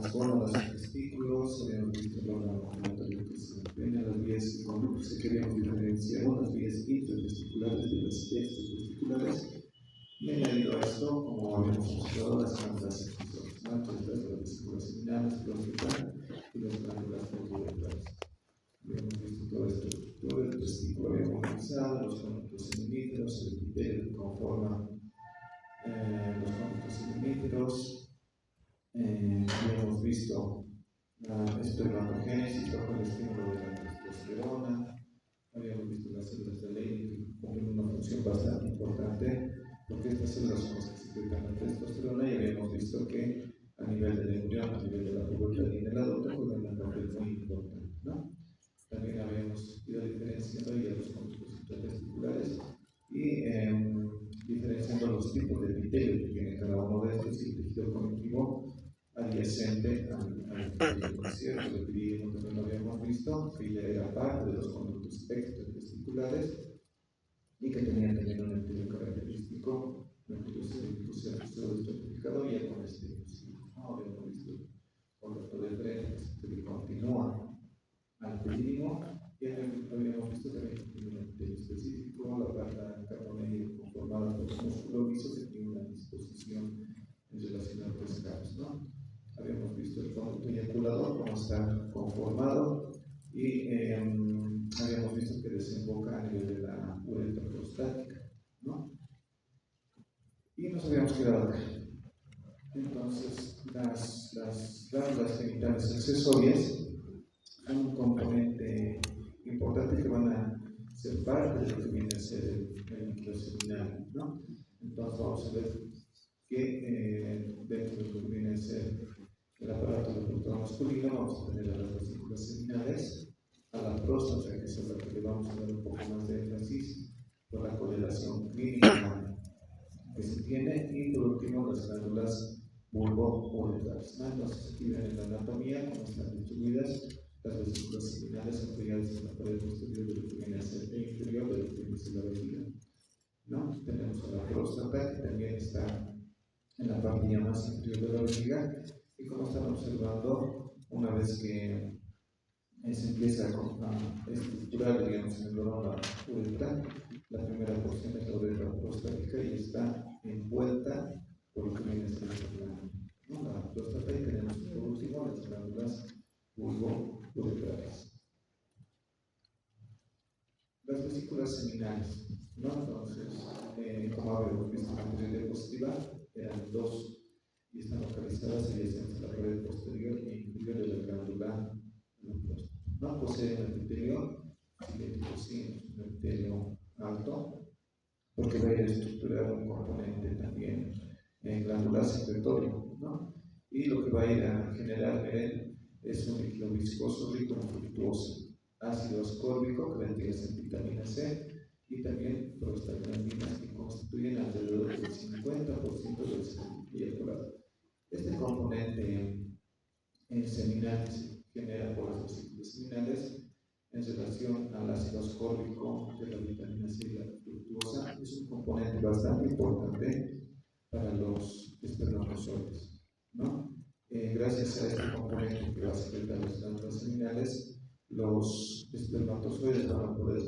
las gónadas y testículos, habíamos visto el órgano genitatorio que se pene, las vías y conductos que queríamos diferenciar, las vías intratesticulares de las extratesticulares, y añadido a esto, como habíamos observado, las glándulas secretoras, las vesículas seminales, próstata y las glándulas pituitarias. Habíamos visto toda esta estructura, el testículo habíamos revisado, los conductos seminíferos, el epitelio que conforma los conductos seminíferos. Habíamos visto la espermatogénesis bajo el estímulo de la testosterona. Habíamos visto las células de Leydig que cumplen una función bastante importante porque estas células son las que secretan la testosterona, y habíamos visto que a nivel del embrión, a nivel de la pubertad y en el adulto juegan un papel muy importante, ¿no? También habíamos ido diferenciando ahí a los conductos intratesticulares y diferenciando los tipos de epitelio que tiene cada uno de estos, y el tejido conectivo adyacente al epitelio, ¿cierto? El epitelio también lo habíamos visto, que ya era parte de los conductos extratesticulares y que tenía también un epitelio característico, un epitelio estratificado y el colesterol. No habíamos visto por lo de frente que continúa al epidídimo, y habíamos visto también que tiene un epitelio específico, la planta carbonaria conformada por el músculo liso que tiene una disposición en relación a tres caras, ¿no? Habíamos visto el conducto eyaculador, cómo está conformado, y habíamos visto que desemboca a nivel de la uretra prostática, ¿no? Y nos habíamos quedado acá. Entonces, las glándulas genitales accesorias son un componente importante que van a ser parte de lo que viene a ser el líquido seminal, ¿no? Entonces, vamos a ver que dentro de lo que viene a ser el aparato reproductor masculino, vamos a tener a las vesículas seminales, a la próstata, que es a la que le vamos a dar un poco más de énfasis por la correlación clínica que se tiene, y por último las glándulas bulbo-uretrales. Entonces, aquí ven en la anatomía cómo están distribuidas las vesículas seminales apoyadas en la pared posterior de lo que viene a ser el inferior de lo que viene a ser la vejiga, ¿no? Tenemos a la próstata, que también está en la parte ya más inferior de la vejiga, y como están observando, una vez que se empieza a estructurar, digamos, en el órgano uretral, la primera porción es la uretra prostática y está envuelta por lo que viene a ser esta glándula, ¿no? La próstata, y tenemos por último las glándulas bulbo-uretrales. Las vesículas seminales, ¿no? Entonces, como habíamos visto en la anterior diapositiva, eran dos y están localizadas adyacentes a la pared posterior e inferior de la glándula próstata. No poseen un epitelio cilíndrico, sí, un epitelio alto, porque va a ir a estructurar un componente también glandular secretorio, ¿no? Y lo que va a ir a generar en él es un líquido viscoso rico en fructuosa, ácido ascórbico que vendría a ser vitamina C, y también prostaglandinas que constituyen alrededor del 50% del semen eyaculado. Este componente seminal que se genera por las vesículas seminales en relación al ácido ascórbico de la vitamina C y la fructuosa es un componente bastante importante para los espermatozoides, ¿no? Gracias a este componente que va a secretar las glándulas seminales, los espermatozoides van a poder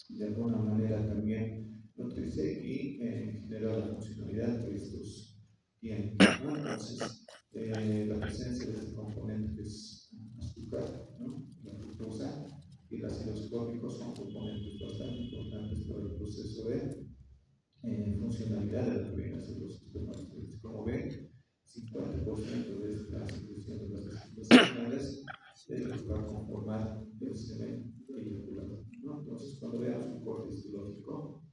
de alguna manera también nutrirse y generar la funcionalidad que estos tienen, ¿no? Entonces, la presencia de este componente que es azúcar, ¿no? La fructosa y el ácido ascórbico son componentes bastante importantes para el proceso de funcionalidad de lo que vienen a ser los espermatozoides. Como ven, 50% de esta secreción de las vesículas seminales es lo que va a conformar el semen eyaculado, ¿no? Entonces, cuando veamos un corte histológico,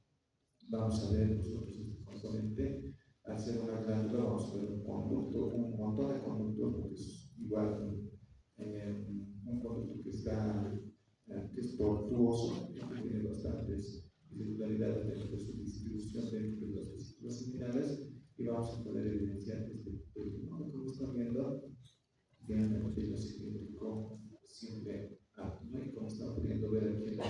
vamos a ver nosotros este componente. Al ser una glándula, vamos a ver un conducto, un montón de conductos, porque es igual un conducto que es tortuoso, que tiene bastantes irregularidades dentro de su distribución dentro de las vesículas seminales, y vamos a poder evidenciar este epitelio, ¿no? Como están viendo, tiene un epitelio cilíndrico siempre alto, ¿no? Y como están pudiendo ver aquí en la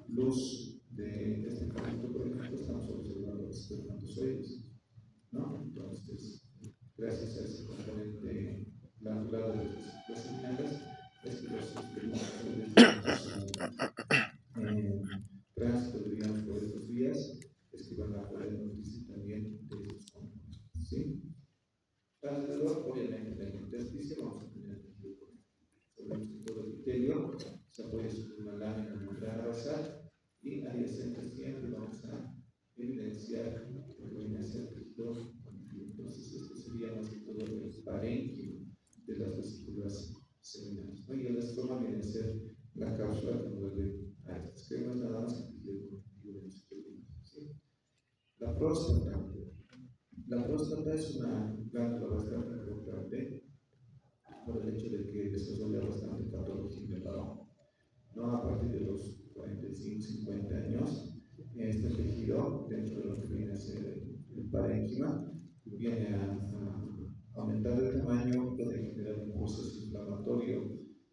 luz de este conducto, por ejemplo, estamos observando los espermatozoides, ¿no? Entonces, gracias a ese componente glandular de obviamente en el intersticio vamos a tener el tejido conectivo. Sabemos que todo el epitelio se apoya sobre una lámina membrana basal y adyacente siempre vamos a evidenciar lo que viene a ser tejido conectivo. Entonces, esto sería más que todo el parénquimo de las vesículas seminales, ¿no? Y el estroma viene a ser la cápsula que envuelve a estas, que no es nada más que tejido conectivo de los pulmones, ¿sí? La próstata. La próstata es una glándula bastante importante por el hecho de que desarrolla bastante patología en el varón, ¿no? A partir de los 45, 50 años, este tejido, dentro de lo que viene a ser el parénquima, viene a aumentar de tamaño, puede generar un proceso inflamatorio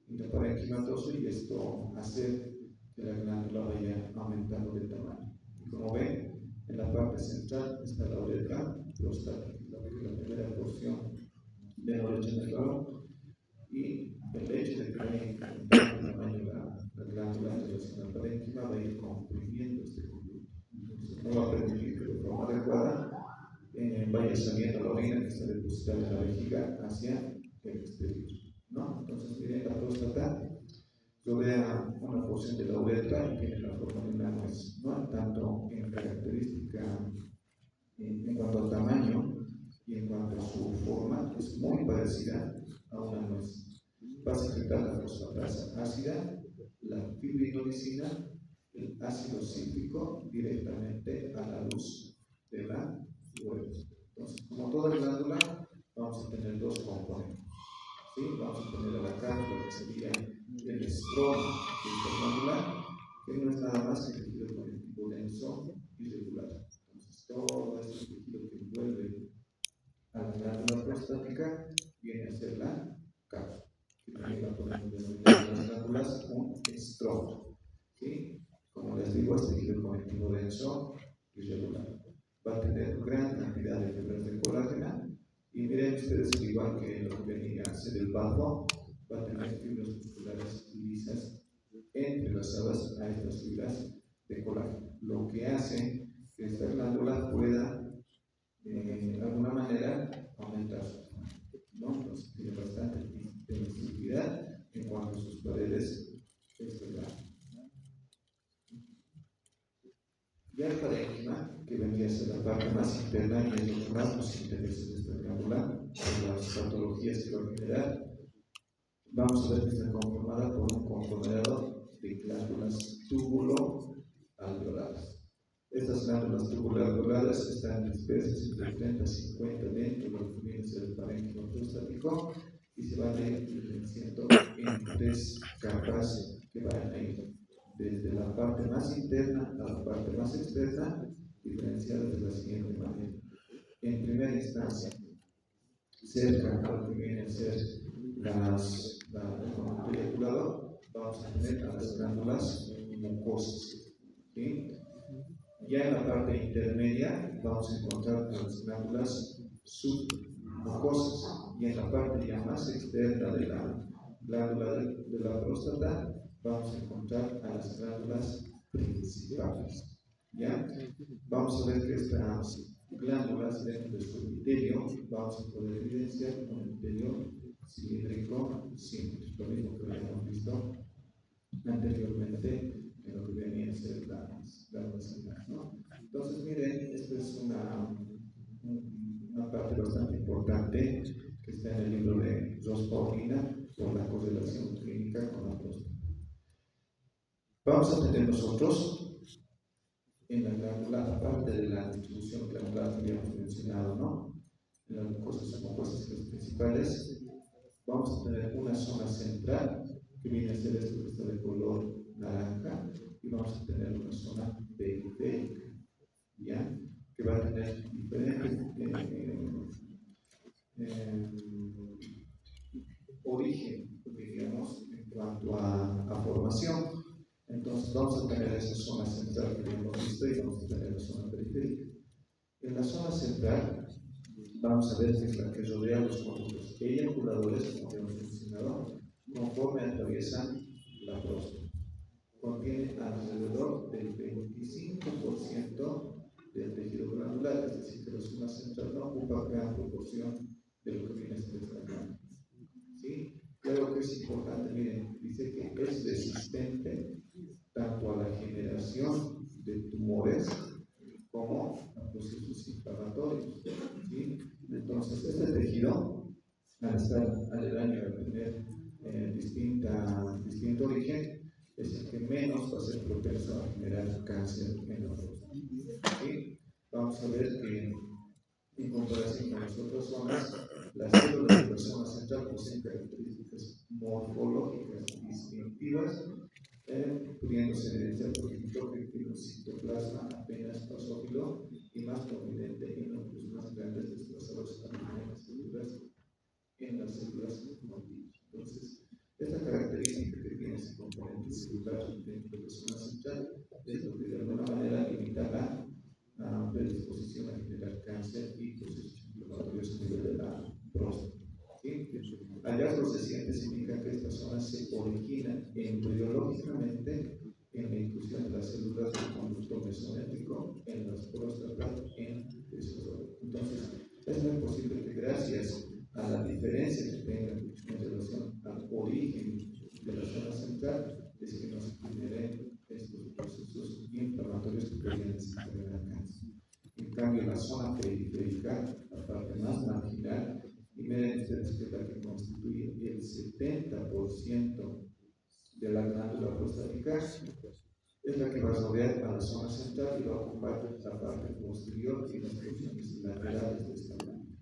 intraparenquimatoso y esto hace que la glándula vaya aumentando de tamaño. Y como ven, en la parte central está la uretra prostática, la primera porción de la uretra en el varón, y el hecho de que vaya aumentando de tamaño la glándula en relación al parénquima va a ir comprimiendo este conducto. Entonces, no va a permitir que de forma adecuada vaya saliendo la orina que está depositada en la vejiga hacia el exterior, ¿no? Entonces, miren, la próstata rodea una porción de la uretra y tiene la forma de una nuez, ¿no? Tanto en característica, en cuanto al tamaño y en cuanto a su forma, es muy parecida a una nuez. Va a secretar la fosfatasa ácida, la fibrinolicina, el ácido cítrico directamente a la luz de la uretra. Entonces, como toda glándula, vamos a tener dos componentes, ¿sí? Vamos a tener a la cápsula, que sería el estroma glandular, que no es nada más que tejido conectivo denso y regular. Entonces, todo este tejido que envuelve a la glándula prostática viene a ser la cápsula, que también la podemos denominar las glándulas un estroma, ¿sí? Como les digo, es tejido conectivo denso y regular. Va a tener gran cantidad de fibras de colágeno y miren ustedes, al igual que lo que venía a ser el valvo, va a tener fibras musculares lisas entrelazadas a estas fibras de colágeno, lo que hace que esta glándula pueda de alguna manera aumentar su tamaño, ¿no? Entonces tiene bastante densidad en cuanto a sus paredes externas. Ya el parénquima, que vendría a ser la parte más interna y es lo que más nos interesa de esta glándula, en las patologías que va a generar, vamos a ver que está conformada por un conglomerado de glándulas túbulo-alveolares. Estas glándulas tubulo-alveolares están dispersas entre 30 y 50 dentro de lo que viene a ser el parénquima prostático y se van a ir diferenciando en tres capas que van a ir desde la parte más interna a la parte más externa, diferenciadas de la siguiente manera. En primera instancia, cerca a lo que viene a ser el conducto eyaculador, vamos a tener a las glándulas mucosas, ¿sí? Ya en la parte intermedia vamos a encontrar las glándulas submucosas y en la parte ya más externa de la glándula de la próstata vamos a encontrar a las glándulas principales. ¿Ya? Vamos a ver que estas glándulas dentro de su epitelio vamos a poder evidenciar un epitelio cilíndrico simple, lo mismo que habíamos visto anteriormente en lo que venía a ser las glándulas, ¿no? Entonces, miren, esta es una parte bastante importante que está en el libro de Ross Paulina por la correlación clínica con la próstata. Vamos a tener nosotros en la glándula, aparte de la distribución glandular que habíamos mencionado, ¿no? En las mucosas submucosas principales, vamos a tener una zona central que viene a ser esto que está de color naranja, y vamos a tener una zona periférica, ¿ya? Que va a tener diferentes origen, diríamos, en cuanto a formación. Entonces vamos a tener esa zona central que hemos visto y vamos a tener la zona periférica. En la zona central vamos a ver que es la que rodea los conductos eyaculadores, como hemos mencionado, conforme atraviesan la próstata. Contiene alrededor del 25% del tejido glandular, es decir, que la zona central no ocupa gran proporción de lo que viene a ser esta glándula. ¿Sí? Claro que es importante, miren, dice que es resistente tanto a la generación de tumores como a procesos inflamatorios. ¿Sí? Entonces, este tejido, al estar aledaño a tener distinto origen, es el que menos va a ser propenso a generar cáncer en la próstata. ¿Sí? Vamos a ver que en comparación con las otras zonas, las células de la zona central poseen características morfológicas distintivas, pudiéndose evidenciar, por ejemplo, que el citoplasma apenas basófilo y más prominente en núcleos más grandes desplazados también en las células motrices. Entonces, esta característica que tiene ese componente celular dentro de la zona central es lo que de alguna manera limita la predisposición a generar cáncer y procesos inflamatorios a nivel de la próstata. ¿Sí? Hallazgos recientes indican que esta zona se origina embriológicamente en la inclusión de las células del conducto mesonétrico en las próstatas en desarrollo. Entonces, es muy posible que gracias a la diferencia que tenga en relación al origen de la zona central, es que nos generen estos procesos inflamatorios que podrían desencadenar cáncer. En cambio, la zona periférica, la parte más marginal, y miren ustedes que es la que constituye el 70% de la glándula prostática, es la que va a rodear a la zona central y va a ocupar la parte posterior y las porciones laterales de esta glándula.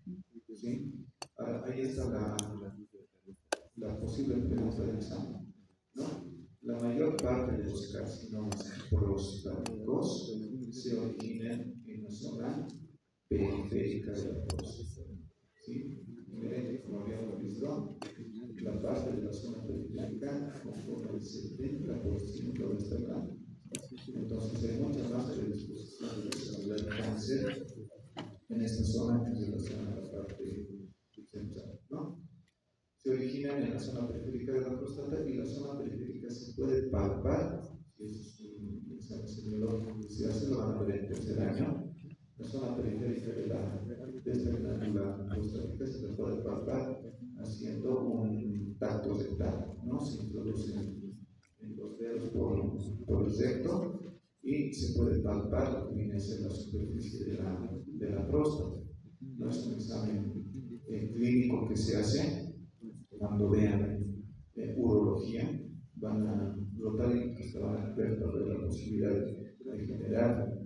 ¿Sí? Ahora, ahí está la posible pregunta del examen, ¿no? La mayor parte de los carcinomas prostáticos se originan en la zona periférica de la próstata. ¿Sí? Miren, como habíamos visto, la parte de la zona periférica conforma el 70% de esta glándula. Entonces, hay mucha más predisposición de desarrollar cáncer en esta zona que en relación a la parte central, ¿no? Se originan en la zona periférica de la próstata y la zona periférica se puede palpar, si es un examen semiológico que se hace, lo van a ver en tercer año. La zona periférica de esta glándula prostática se le puede palpar haciendo un tacto rectal, ¿no? Se introduce en los dedos por el recto y se puede palpar lo que viene a ser la superficie de la próstata. No es un examen clínico que se hace. Cuando vean urología, van a notar y hasta van a ver la posibilidad de generar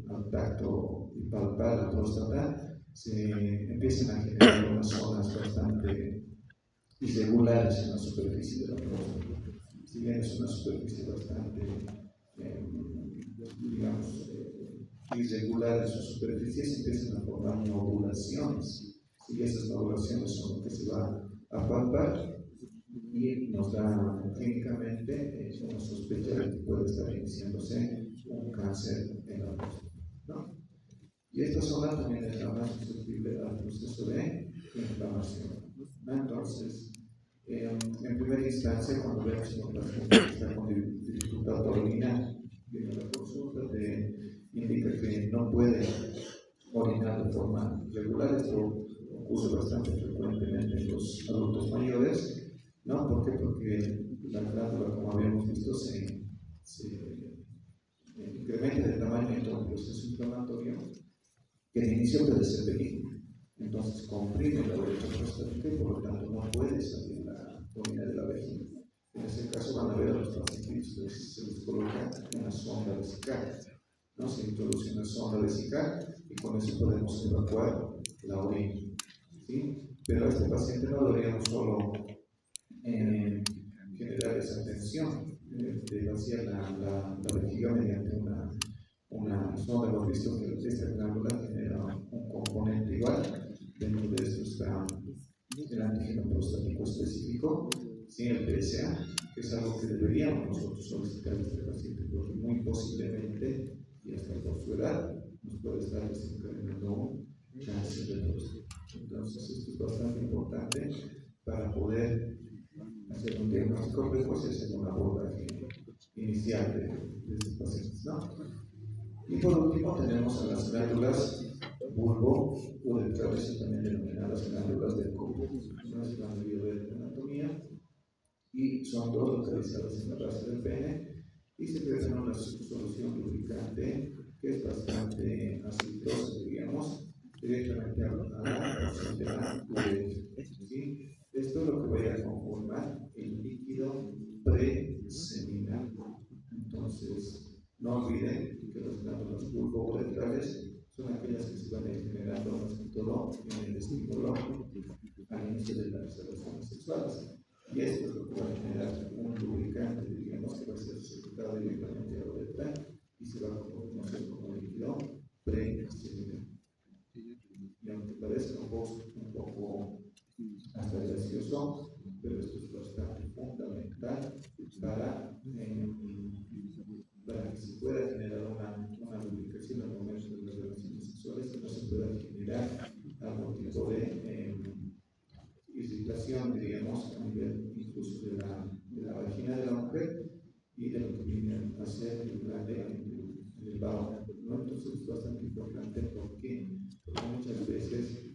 al tacto y palpar la próstata, se empiezan a generar unas zonas bastante irregulares en la superficie de la próstata. Si bien es una superficie bastante, irregular en su superficie, se empiezan a formar nodulaciones. Y esas nodulaciones son lo que se va a palpar y nos da clínicamente una sospecha de que puede estar iniciándose un cáncer en la próstata, ¿no? Y esta zona también es la más susceptible al proceso de inflamación, ¿no? Entonces, en primera instancia, cuando vemos que un paciente está con dificultad para orinar, viene a la consulta, indica que no puede orinar de forma regular. Esto ocurre bastante frecuentemente en los adultos mayores, ¿no? ¿Por qué? Porque la glándula, como habíamos visto, se incrementa de tamaño en todo el proceso inflamatorio que de inicio puede ser benigno. Entonces comprime la uretra prostática y por lo tanto no puede salir la orina de la vejiga. En ese caso van a ver a los pacientes que se les coloca una sonda vesical, ¿no? Se introduce una sonda vesical y con eso podemos evacuar la orina, ¿sí? Pero a este paciente no deberíamos solo generar esa tensión de vaciar la vejiga mediante una sonda. Hemos visto que esta glándula genera un componente igual. Dentro de esto está el antígeno prostático específico, ¿sí? El PSA, que es algo que deberíamos nosotros solicitar a este paciente, porque muy posiblemente, y hasta por su edad, nos puede estar desencadenando un cáncer de próstata. Entonces, esto es bastante importante para poder hacer un diagnóstico precoz y hacer un abordaje inicial de estos pacientes, ¿no? Y por último tenemos a las glándulas bulbo uretral, también denominadas glándulas del cubo. Una es la de anatomía y son dos localizadas en la base del pene y se presentan una solución lubricante que es bastante aceitosa, diríamos, directamente a la porción de la uretra. ¿Sí? Esto es lo que voy a conformar el líquido preseminal. Entonces, no olviden que las glándulas bulbo-uretrales son aquellas que se van a ir generando más que todo en el estímulo al inicio de las relaciones sexuales. Y esto es lo que va a generar un lubricante, digamos, que va a ser sujetado directamente a la uretra y se va a conocer como líquido preseminal. Y aunque parezca un poco hasta gracioso, pero esto es bastante fundamental para que se pueda generar una lubricación al momento de las relaciones sexuales, que no se pueda generar algún tipo de irritación, diríamos, a nivel incluso de la vagina de la mujer y de lo que viene a ser el glande en el bajo, ¿no? Entonces es bastante importante porque muchas veces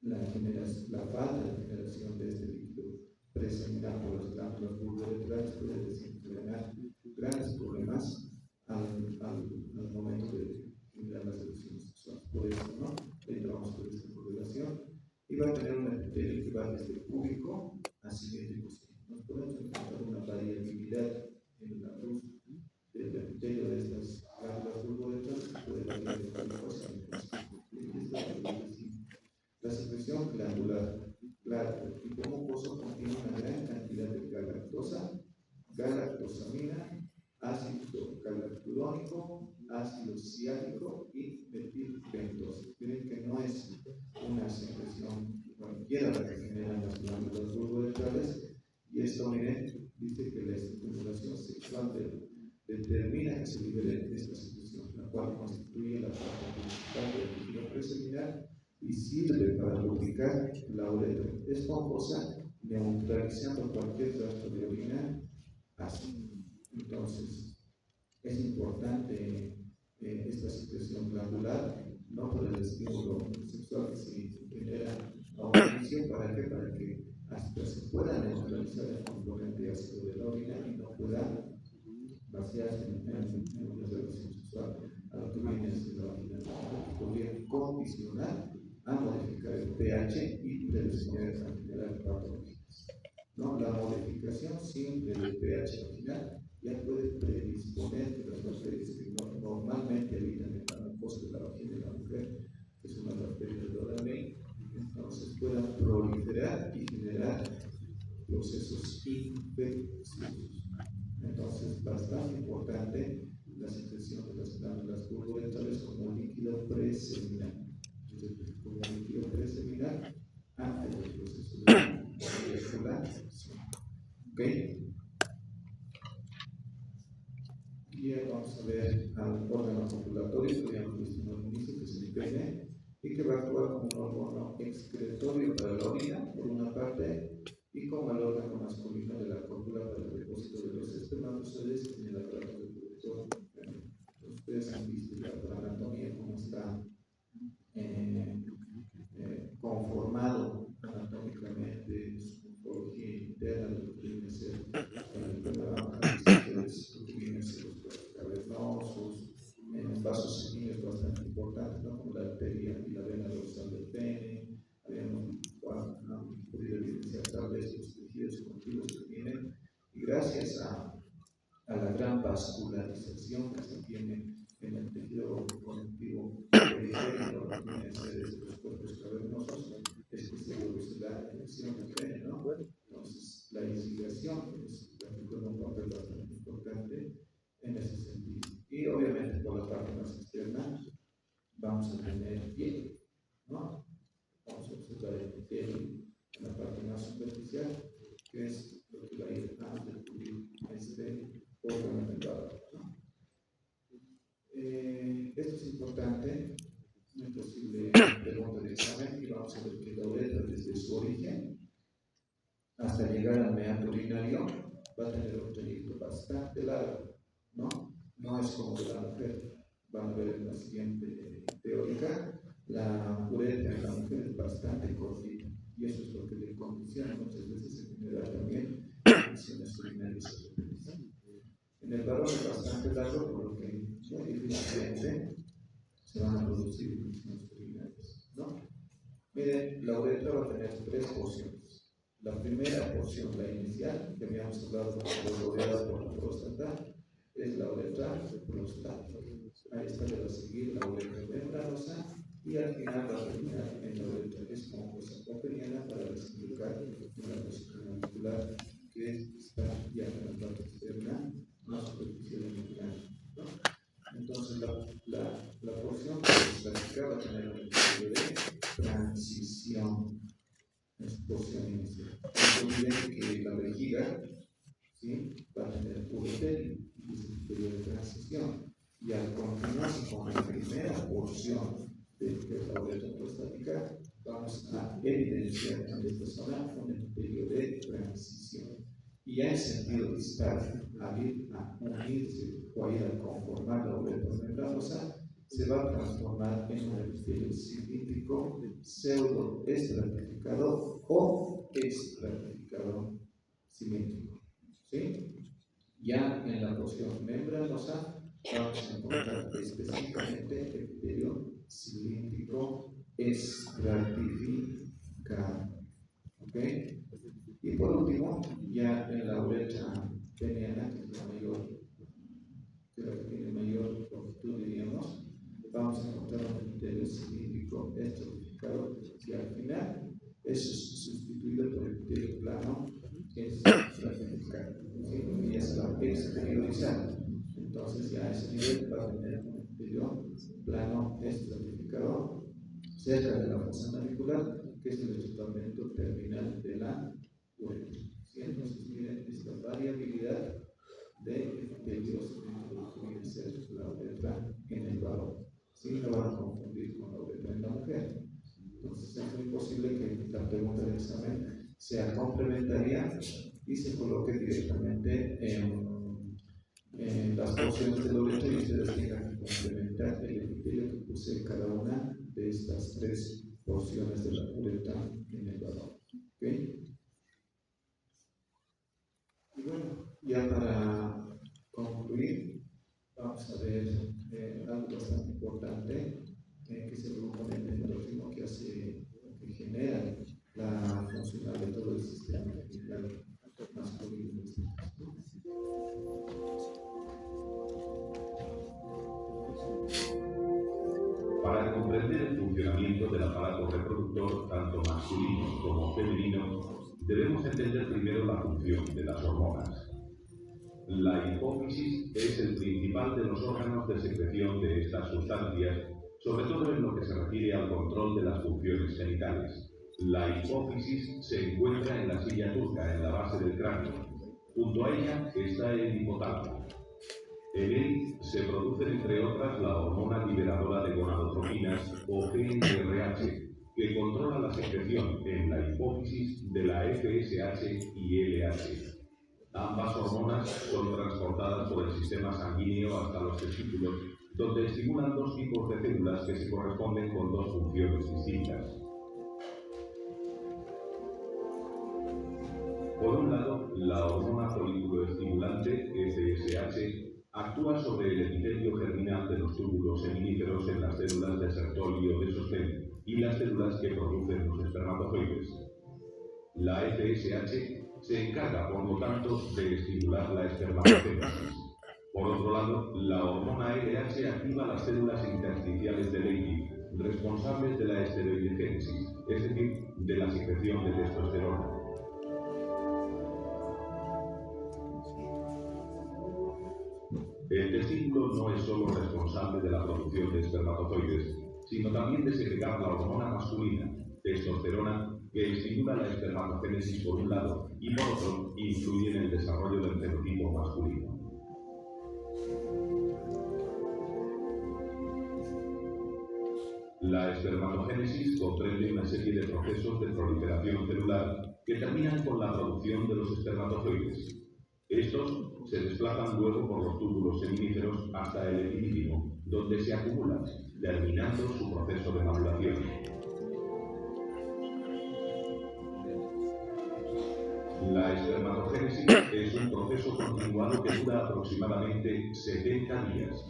la falta de generación de este líquido preseminal por las glándulas bulbo-uretrales puede desencadenar grandes problemas al momento de generar las relaciones sexuales. Por eso, ¿no? Entramos por esta correlación y va a tener un epitelio que va desde el púbico asimétrico. Nos podemos encontrar una variabilidad en la luz del epitelio de estas glándulas bulbo-uretrales que puede variar de púbico asimétrico. La secreción glandular, claro, el tipo mucoso contiene una gran cantidad de galactosa, galactosamina, ácido galacturónico, ácido ciálico y metilpentosa. Miren que no es una secreción cualquiera la que generan las glándulas bulbo-uretrales, y esto, miren, dice que la estimulación sexual determina que se libere esta secreción, la cual constituye la parte principal del líquido preseminal y sirve para lubricar la uretra. Es esponjosa, neutralizando cualquier rastro de orina ácido. Entonces, es importante esta secreción glandular, no por el estímulo sexual que se genera a un inicio, ¿para que hasta se pueda neutralizar el componente ácido de la orina y no pueda vaciarse en una relación sexual, a lo que viene a ser la vagina, que podría condicionar a modificar el pH y predisponer a generar patologías. ¿No? La modificación simple del pH vaginal ya puede predisponer que las bacterias que normalmente habitan en la mucosa de la vagina de la mujer, que son las bacterias de Doramin, entonces puedan proliferar y generar procesos infecciosos. Entonces, bastante importante la secreción de las glándulas bulbo-uretrales como líquido preseminal. Como líquido preseminal antes del proceso de eyaculación. ¿Ok? Y vamos a ver al órgano copulatorio que habíamos visto en el inicio, que es el pene, y que va a actuar como un órgano excretorio para la orina, por una parte, y como el órgano masculino de la cópula para el depósito de los espermatozoides en el aparato reproductor. Ustedes han visto la anatomía, cómo está conformado anatómicamente, su morfología interna, de lo que viene a ser el lo que viene a ser los vasos cavernosos, vasos sanguíneos bastante importantes, ¿no? Como la arteria y la vena dorsal del pene. Habíamos podido evidenciar tal vez los tejidos conectivos que tienen, y gracias a la gran vascularización que se tiene en el tejido conectivo periférico, lo que viene a ser los cuerpos cavernosos, es que se produce la erección del pene, ¿no? Entonces, la irrigación juega un papel bastante importante en ese sentido. Y obviamente, por la parte más externa, vamos a tener piel, ¿no? Vamos a observar el piel en la parte más superficial, que es lo que va a ir a descubrir este órgano dental, ¿no? Esto es importante, una posible pregunta de examen, y vamos a ver que la uretra desde su origen hasta llegar al meato urinario va a tener un trayecto bastante largo, ¿no? No es como de la mujer. Van a ver en la siguiente teórica La uretra en la mujer es bastante cortita y eso es lo que le condiciona muchas veces en general también infecciones urinarias. En el varón es bastante largo, por lo que muy difícilmente se van a producir infecciones urinarias, ¿no? Miren, la uretra va a tener tres porciones. La primera porción, la inicial, que habíamos hablado, rodeada por la próstata, es la uretra prostática. Ahí está, le va a seguir la uretra membranosa y al final va a terminar en la uretra esponjosa o peniana para desembocar en la vesícula muscular, que está ya en la parte externa, no superficial en el grano, ¿no? Entonces, la porción prostática va a tener un episodio de transición, es porción inicial. No olviden que la vejiga, ¿sí?, va a tener ureterio, y es el periodo de transición. Y al continuar con la primera porción de la uretra prostática, vamos a evidenciar en esta zona un periodo de transición. Y ya en sentido distal, al ir a unirse o a ir a conformar la uretra membranosa, se va a transformar en un epitelio cilíndrico pseudoestratificado o estratificado cilíndrico, ¿sí? Ya en la porción membranosa vamos a encontrar específicamente el epitelio cilíndrico estratificado, ¿ok? Y por último, ya en la uretra peniana, que es la mayor, que la que tiene mayor longitud, diríamos, vamos a encontrar un epitelio cilíndrico estratificado y al final es sustituido por el epitelio plano estratificado, ¿sí? Y es la exteriorizada. Entonces ya a ese nivel va a tener un epitelio plano estratificado cerca de la fosa navicular, que es el estripamiento terminal de la uretra. ¿Sí? Entonces miren esta variabilidad de epitelios dentro de lo que viene a ser la uretra en el varón. ¿Sí? No van a confundir con la uretra en la mujer. Entonces es muy posible que la pregunta del examen sea complementaria y se coloque directamente en las porciones de la uretra y ustedes tengan que complementar el epitelio que posee cada una de estas tres porciones de la uretra en el varón. ¿Okay? Y bueno, ya para concluir, vamos a ver algo bastante importante, que es el componente endógeno que genera la funcionalidad de todo el sistema genital masculino. Para comprender el funcionamiento del aparato reproductor, tanto masculino como femenino, debemos entender primero la función de las hormonas. La hipófisis es el principal de los órganos de secreción de estas sustancias, sobre todo en lo que se refiere al control de las funciones genitales. La hipófisis se encuentra en la silla turca, en la base del cráneo. Junto a ella está el hipotálamo. En él se produce, entre otras, la hormona liberadora de gonadotropinas o GnRH, que controla la secreción en la hipófisis de la FSH y LH. Ambas hormonas son transportadas por el sistema sanguíneo hasta los testículos, donde estimulan dos tipos de células que se corresponden con dos funciones distintas. Por un lado, la hormona folículo-estimulante, FSH, actúa sobre el epitelio germinal de los túbulos seminíferos en las células de Sertoli de sostén y las células que producen los espermatozoides. La FSH se encarga, por lo tanto, de estimular la espermatogénesis. Por otro lado, la hormona LH activa las células intersticiales de Leydig, responsables de la esteroidogénesis, es decir, de la secreción de testosterona. El testículo no es solo responsable de la producción de espermatozoides, sino también de segregar la hormona masculina, testosterona, que estimula la espermatogénesis por un lado y por otro influye en el desarrollo del fenotipo masculino. La espermatogénesis comprende una serie de procesos de proliferación celular que terminan con la producción de los espermatozoides. Estos se desplazan luego por los túbulos seminíferos hasta el epidídimo, donde se acumulan terminando su proceso de maduración. La espermatogénesis es un proceso continuado que dura aproximadamente 70 días.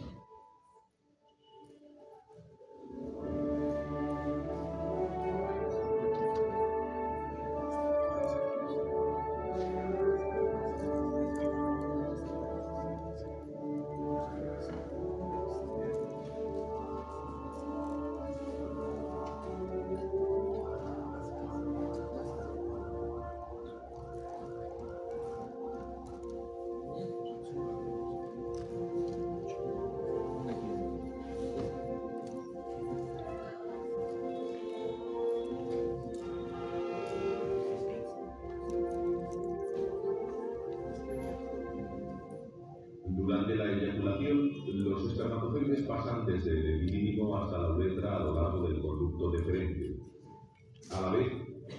Durante la eyaculación, los espermatozoides pasan desde el epidídimo hasta la uretra a lo largo del conducto deferente. A la vez,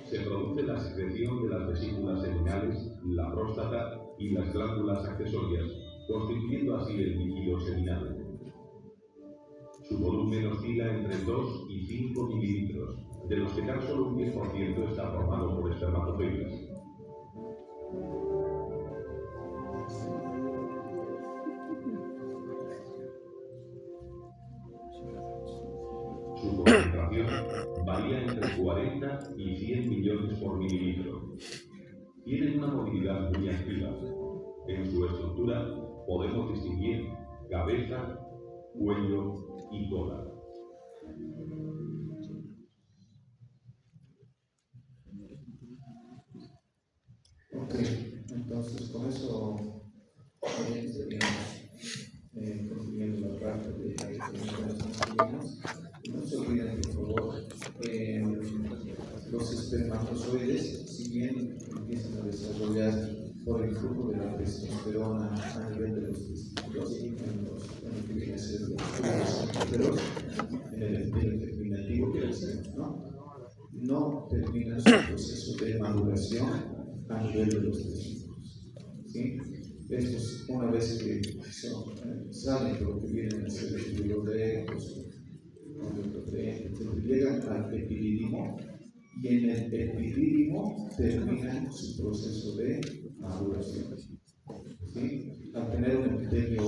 se produce la secreción de las vesículas seminales, la próstata y las glándulas accesorias, constituyendo así el líquido seminal. Su volumen oscila entre 2 y 5 mililitros, de los que tan solo un 10% está formado por espermatozoides. Su concentración varía entre 40 y 100 millones por mililitro. Tienen una movilidad muy activa. En su estructura podemos distinguir cabeza, cuello y cola. Ok, entonces con eso estaríamos concluyendo la parte de los masculinos. No se olviden, por favor, los espermatozoides, si bien empiezan a desarrollar por el flujo de la testosterona a nivel de los testículos, en lo que viene a ser los en el estilo terminativo que hacemos, no terminan su proceso de maduración a nivel de los testículos. ¿Sí? Estos, una vez que salen por lo que vienen a ser los bibliorectos, llegan al epidídimo y en el epidídimo terminan su proceso de maduración. ¿Sí? Al tener un epitelio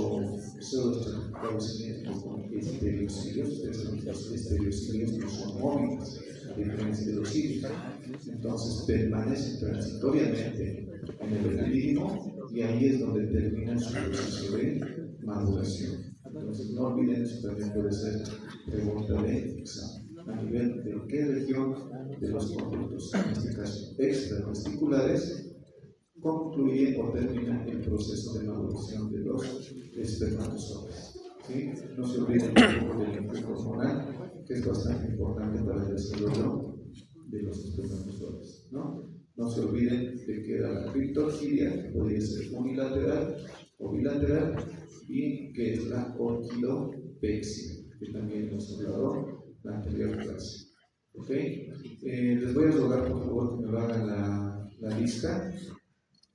pseudoestratificado con estereocilios, los estereocilios no son móviles, a diferencia de los cilios, entonces permanecen transitoriamente en el epidídimo y ahí es donde termina su proceso de maduración. Entonces no olviden, eso también puede ser pregunta de examen. A nivel de qué región de los conductos, en este caso extratesticulares, concluye o termina el proceso de maduración de los espermatozoides. ¿Sí? No se olviden del influjo hormonal, que es bastante importante para el desarrollo de los espermatozoides. No se olviden de que la criptorquidia, que podría ser unilateral o bilateral, y que es la orquidopexia, que también hemos hablado en la anterior clase. ¿Okay? Les voy a rogar por favor que me hagan la lista